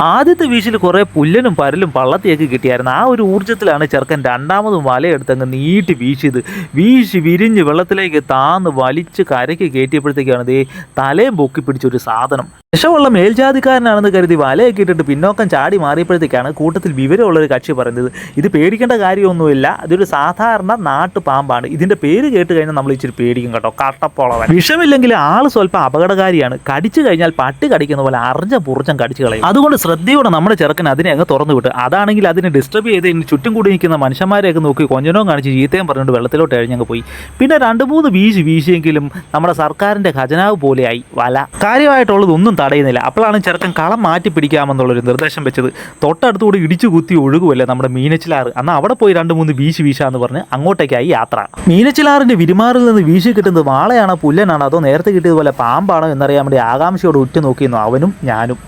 ആദ്യത്തെ വീശിൽ കുറേ പുല്ലനും പരലും പള്ളത്തിയൊക്കെ കിട്ടിയായിരുന്നു. ആ ഒരു ഊർജ്ജത്തിലാണ് ചെറുക്കൻ രണ്ടാമതും വലയെടുത്തങ്ങ് നീട്ടി വീശിയത്. വീശി വിരിഞ്ഞ് വെള്ളത്തിലേക്ക് താന്ന് വലിച്ച് കരയ്ക്ക് കയറ്റിയപ്പോഴത്തേക്കാണ് ദേ തലയും പൊക്കി പിടിച്ചൊരു സാധനം. വിഷമുള്ള മേൽജാതിക്കാരനാണെന്ന് കരുതി വലയൊക്കെ ഇട്ടിട്ട് പിന്നോക്കം ചാടി മാറിയപ്പോഴത്തേക്കാണ് കൂട്ടത്തിൽ വിവരമുള്ളൊരു കക്ഷി പറയുന്നത്, ഇത് പേടിക്കേണ്ട കാര്യമൊന്നുമില്ല, ഇതൊരു സാധാരണ നാട്ടുപാമ്പാണ്. ഇതിൻ്റെ പേര് കേട്ട് കഴിഞ്ഞാൽ നമ്മൾ ഇച്ചിരി പേടിക്കും കേട്ടോ, കട്ടപ്പോളവൻ. വിഷമില്ലെങ്കിൽ ആൾ സ്വല്പം അപകടകാരിയാണ്. കടിച്ചു കഴിഞ്ഞാൽ പട്ടി കടിക്കുന്ന പോലെ പുറച്ചം കടിച്ചു കളയും. അതുകൊണ്ട് ശ്രദ്ധയോടെ നമ്മുടെ ചെറുക്കൻ അതിനെ അങ്ങ് തുറന്നു വിട്ട്. അതാണെങ്കിൽ അതിനെ ഡിസ്റ്റർബ് ചെയ്ത് ചുറ്റും കൂടി നിൽക്കുന്ന മനുഷ്യന്മാരെയൊക്കെ നോക്കി കൊഞ്ഞനവും കാണിച്ച് ചീത്തയും പറഞ്ഞുകൊണ്ട് വെള്ളത്തിലോട്ട് എഴിഞ്ഞങ്ങ് പോയി. പിന്നെ 2-3 വീശിയെങ്കിലും നമ്മുടെ സർക്കാരിൻ്റെ ഖജനാവ് പോലെയായി വല. കാര്യമായിട്ടുള്ളതൊന്നും തടയുന്നില്ല. അപ്പോഴാണ് ചെറുക്കൻ കളം മാറ്റി പിടിക്കാമെന്നുള്ളൊരു നിർദ്ദേശം വെച്ചത്. തൊട്ടടുത്തുകൂടി ഇടിച്ചു കുത്തി ഒഴുകുമല്ലേ നമ്മുടെ മീനച്ചിലാറ്. എന്നാൽ അവിടെ പോയി 2-3 വീശാന്ന് പറഞ്ഞ് അങ്ങോട്ടേക്കായി യാത്ര. മീനച്ചിലാറിൻ്റെ വിരുമാറിൽ നിന്ന് വീശി കിട്ടുന്നത് വാളയാണോ പുല്ലനാണോ അതോ നേരത്തെ കിട്ടിയതുപോലെ പാമ്പാണോ എന്നറിയാൻ വേണ്ടി ആകാംക്ഷയോട് ഉറ്റുനോക്കിയിരുന്നു അവനും ഞാനും.